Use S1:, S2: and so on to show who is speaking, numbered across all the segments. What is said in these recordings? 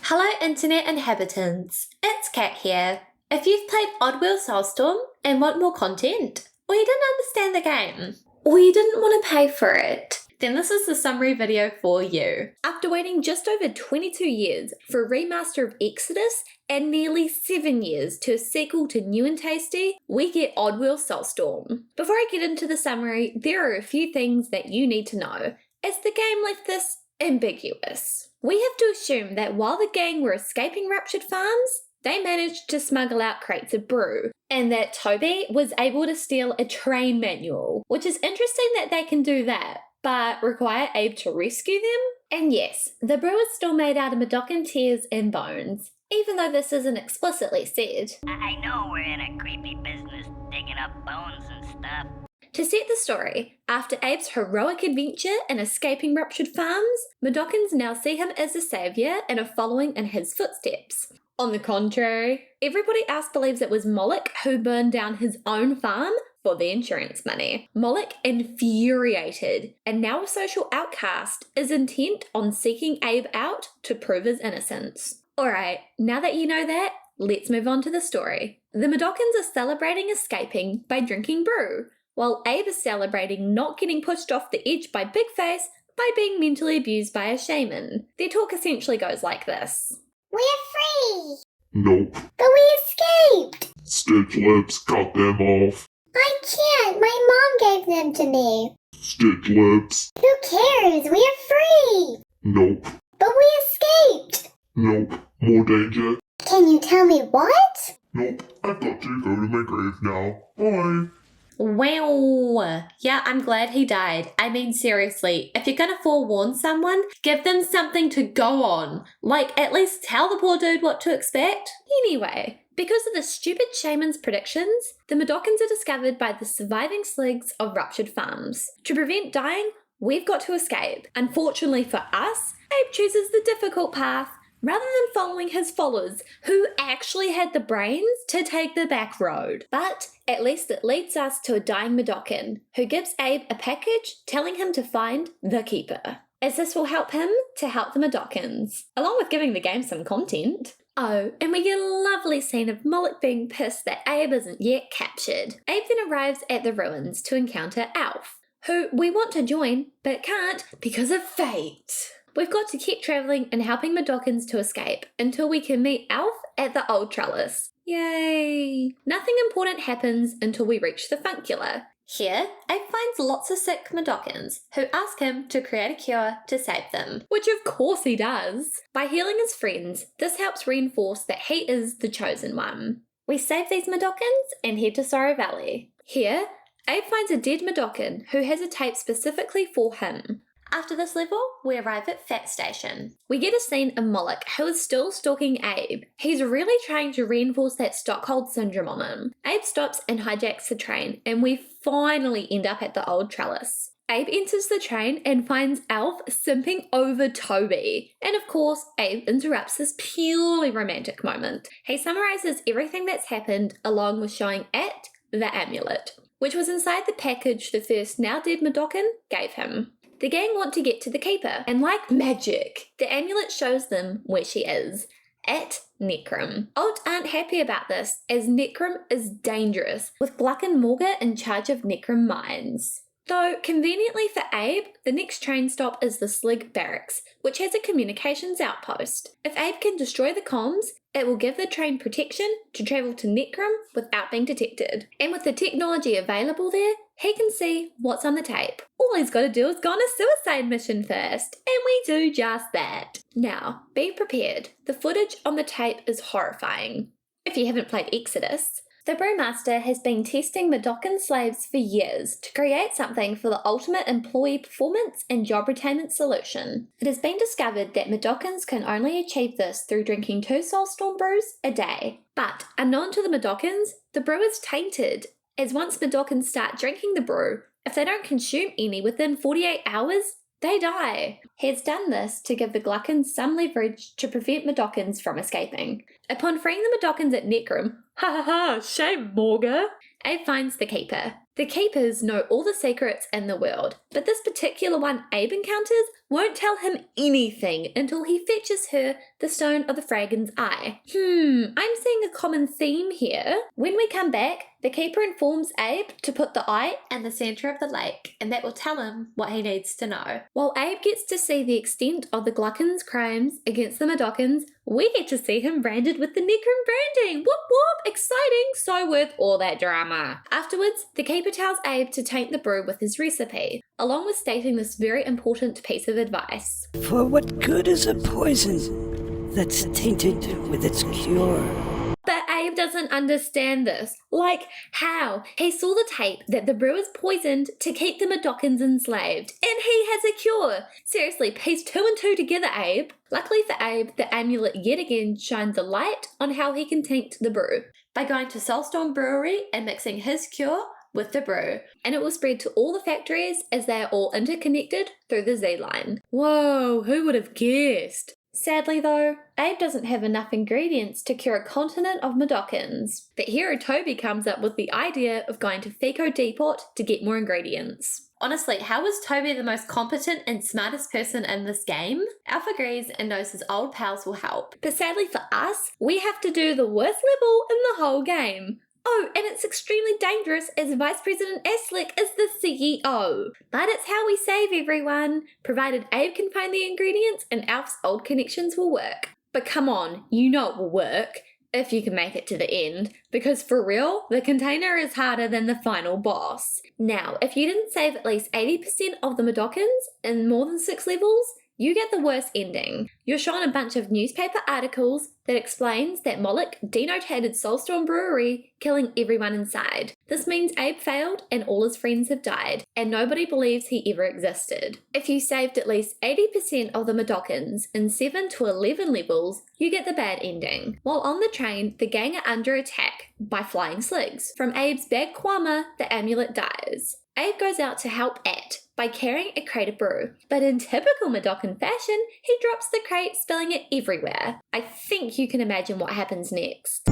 S1: Hello internet inhabitants, it's Kat here. If you've played Oddworld Soulstorm and want more content, or you didn't understand the game, or you didn't want to pay for it, then this is the summary video for you. After waiting just over 22 years for a remaster of Exoddus and nearly 7 years to a sequel to New and Tasty, we get Oddworld Soulstorm. Before I get into the summary, there are a few things that you need to know, as the game left this ambiguous. We have to assume that while the gang were escaping ruptured farms, they managed to smuggle out crates of brew, and that Toby was able to steal a train manual, which is interesting that they can do that, but require Abe to rescue them. And yes, the brew is still made out of Madocan tears and bones, even though this isn't explicitly said.
S2: I know we're in a creepy business digging up bones and stuff.
S1: To set the story, after Abe's heroic adventure in escaping ruptured farms, Madocans now see him as a saviour and are following in his footsteps. On the contrary, everybody else believes it was Moloch who burned down his own farm for the insurance money. Moloch, infuriated and now a social outcast, is intent on seeking Abe out to prove his innocence. Alright, now that you know that, let's move on to the story. The Madocans are celebrating escaping by drinking brew, while Abe is celebrating not getting pushed off the edge by Big Face by being mentally abused by a shaman. Their talk essentially goes like this.
S3: We're free!
S4: Nope.
S3: But we escaped!
S4: Stitch lips, cut them off.
S3: I can't! My mom gave them to me!
S4: Stitch lips.
S3: Who cares? We're free!
S4: Nope.
S3: But we escaped!
S4: Nope. More danger.
S3: Can you tell me what?
S4: Nope. I've got to go to my grave now. Bye.
S1: Wow. Yeah, I'm glad he died. I mean, seriously, if you're gonna forewarn someone, give them something to go on. Like, at least tell the poor dude what to expect. Anyway, because of the stupid shaman's predictions, the Madocans are discovered by the surviving sligs of ruptured farms. To prevent dying, we've got to escape. Unfortunately for us, Abe chooses the difficult path, rather than following his followers, who actually had the brains to take the back road. But at least it leads us to a dying Madocan, who gives Abe a package telling him to find the Keeper, as this will help him to help the Madocans, along with giving the game some content. Oh, and we get a lovely scene of Moloch being pissed that Abe isn't yet captured. Abe then arrives at the ruins to encounter Alf, who we want to join, but can't because of fate. We've got to keep travelling and helping Madocans to escape until we can meet Alf at the old trellis. Yay! Nothing important happens until we reach the Funcula. Here, Abe finds lots of sick Madocans who ask him to create a cure to save them, which of course he does. By healing his friends, this helps reinforce that he is the chosen one. We save these Madocans and head to Sorrow Valley. Here, Abe finds a dead Madocan who has a tape specifically for him. After this level, we arrive at Fat Station. We get a scene of Moloch, who is still stalking Abe. He's really trying to reinforce that Stockholm syndrome on him. Abe stops and hijacks the train, and we finally end up at the old trellis. Abe enters the train and finds Alf simping over Toby. And of course, Abe interrupts this purely romantic moment. He summarizes everything that's happened along with showing at the amulet, which was inside the package the first now dead Madocan gave him. The gang want to get to the Keeper, and like magic, the amulet shows them where she is, at Necrum. Alt aren't happy about this, as Necrum is dangerous, with Gluck and Morga in charge of Necrum mines. Though, conveniently for Abe, the next train stop is the Slig Barracks, which has a communications outpost. If Abe can destroy the comms, it will give the train protection to travel to Necrum without being detected. And with the technology available there, he can see what's on the tape. All he's got to do is go on a suicide mission first, and we do just that. Now, be prepared. The footage on the tape is horrifying. If you haven't played Exoddus, the brewmaster has been testing Madocan slaves for years to create something for the ultimate employee performance and job retainment solution. It has been discovered that Madocans can only achieve this through drinking 2 Soulstorm brews a day. But, unknown to the Madocans, the brew is tainted, as once Madocans start drinking the brew, if they don't consume any within 48 hours, they die. He has done this to give the Gluckans some leverage to prevent Madocans from escaping. Upon freeing the Madocans at Necrum, ha ha ha, shame Morga, Abe finds the Keeper. The Keepers know all the secrets in the world, but this particular one Abe encounters won't tell him anything until he fetches her the stone of the Fragon's eye. I'm seeing a common theme here. When we come back, the keeper informs Abe to put the eye in the center of the lake, and that will tell him what he needs to know. While Abe gets to see the extent of the Glucken's crimes against the Mudokons, we get to see him branded with the Necron branding. Whoop whoop, exciting, so worth all that drama. Afterwards, the keeper tells Abe to taint the brew with his recipe, along with stating this very important piece of advice.
S5: For what good is a poison that's tainted with its cure?
S1: But Abe doesn't understand this. Like, how? He saw the tape that the brew is poisoned to keep the Mudokons enslaved, and he has a cure. Seriously, piece 2 and 2 together, Abe. Luckily for Abe, the amulet yet again shines a light on how he can taint the brew by going to Soulstorm Brewery and mixing his cure with the brew, and it will spread to all the factories as they are all interconnected through the Z-line. Whoa, who would have guessed? Sadly though, Abe doesn't have enough ingredients to cure a continent of Mudokons, but hero Toby comes up with the idea of going to Fico Depot to get more ingredients. Honestly, how is Toby the most competent and smartest person in this game? Alpha agrees and knows his old pals will help, but sadly for us, we have to do the worst level in the whole game. Oh, and it's extremely dangerous as Vice President Aslick is the CEO. But it's how we save everyone, provided Abe can find the ingredients and Alf's old connections will work. But come on, you know it will work, if you can make it to the end, because for real, the container is harder than the final boss. Now, if you didn't save at least 80% of the Mudokons in more than 6 levels, you get the worst ending. You're shown a bunch of newspaper articles that explains that Moloch denotated Soulstorm Brewery, killing everyone inside. This means Abe failed and all his friends have died, and nobody believes he ever existed. If you saved at least 80% of the Mudokons in 7 to 11 levels, you get the bad ending. While on the train, the gang are under attack by flying sligs. From Abe's bad kwama, the amulet dies. Abe goes out to help At by carrying a crate of brew, but in typical Mudokon fashion, he drops the crate, spilling it everywhere. I think you can imagine what happens next.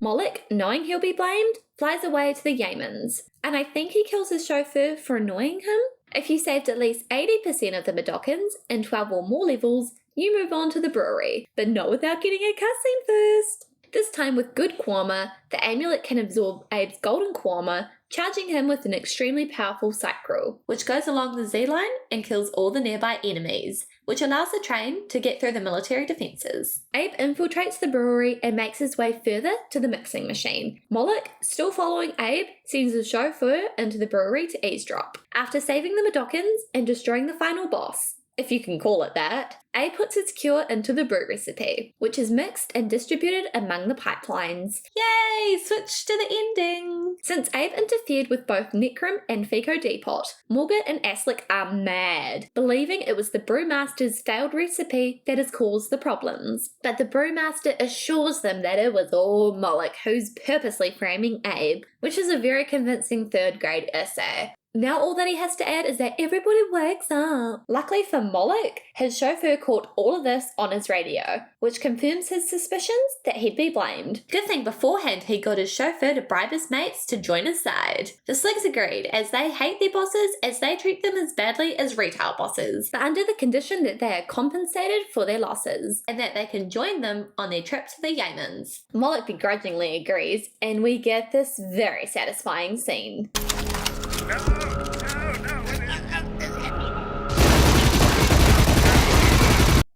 S1: Moloch, knowing he'll be blamed, flies away to the Yamens, and I think he kills his chauffeur for annoying him. If you saved at least 80% of the Mudokons in 12 or more levels, you move on to the brewery, but not without getting a cutscene first. This time with good kwama, the amulet can absorb Abe's golden kwama, charging him with an extremely powerful cycrel, which goes along the Z-line and kills all the nearby enemies, which allows the train to get through the military defences. Abe infiltrates the brewery and makes his way further to the mixing machine. Moloch, still following Abe, sends his chauffeur into the brewery to eavesdrop. After saving the Mudokons and destroying the final boss, if you can call it that, Abe puts his cure into the brew recipe, which is mixed and distributed among the pipelines. Yay! Switch to the ending! Since Abe interfered with both Necrom and Fico Depot, Morgan and Aslick are mad, believing it was the brewmaster's failed recipe that has caused the problems. But the brewmaster assures them that it was all Moloch who's purposely framing Abe, which is a very convincing 3rd grade essay. Now all that he has to add is that everybody wakes up. Luckily for Moloch, his chauffeur caught all of this on his radio, which confirms his suspicions that he'd be blamed. Good thing beforehand he got his chauffeur to bribe his mates to join his side. The Sligs agreed, as they hate their bosses as they treat them as badly as retail bosses, but under the condition that they are compensated for their losses, and that they can join them on their trip to the Yamens. Moloch begrudgingly agrees, and we get this very satisfying scene.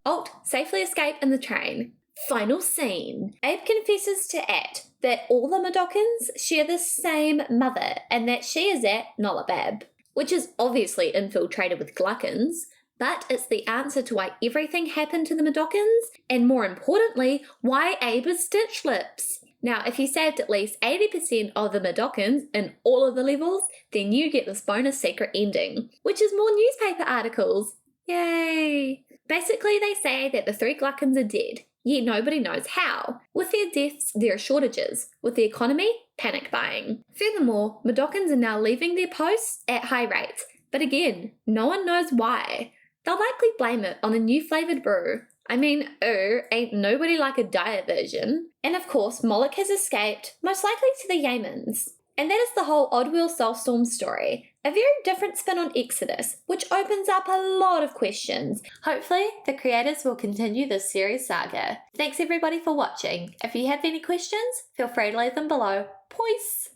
S1: Alt safely escape in the train. Final scene. Abe confesses to At that all the Mudokons share the same mother and that she is At Nolabab, which is obviously infiltrated with Gluckons, but it's the answer to why everything happened to the Mudokons, and more importantly, why Abe is Stitch Lips. Now, if you saved at least 80% of the Mudokons in all of the levels, then you get this bonus secret ending, which is more newspaper articles. Yay! Basically, they say that the 3 Gluckons are dead, yet nobody knows how. With their deaths, there are shortages. With the economy, panic buying. Furthermore, Mudokons are now leaving their posts at high rates, but again, no one knows why. They'll likely blame it on the new flavoured brew. I mean, ain't nobody like a diet version. And of course, Moloch has escaped, most likely to the Yamens. And that is the whole Oddworld Soulstorm story. A very different spin on Exoddus, which opens up a lot of questions. Hopefully, the creators will continue this series saga. Thanks everybody for watching. If you have any questions, feel free to leave them below. Peace!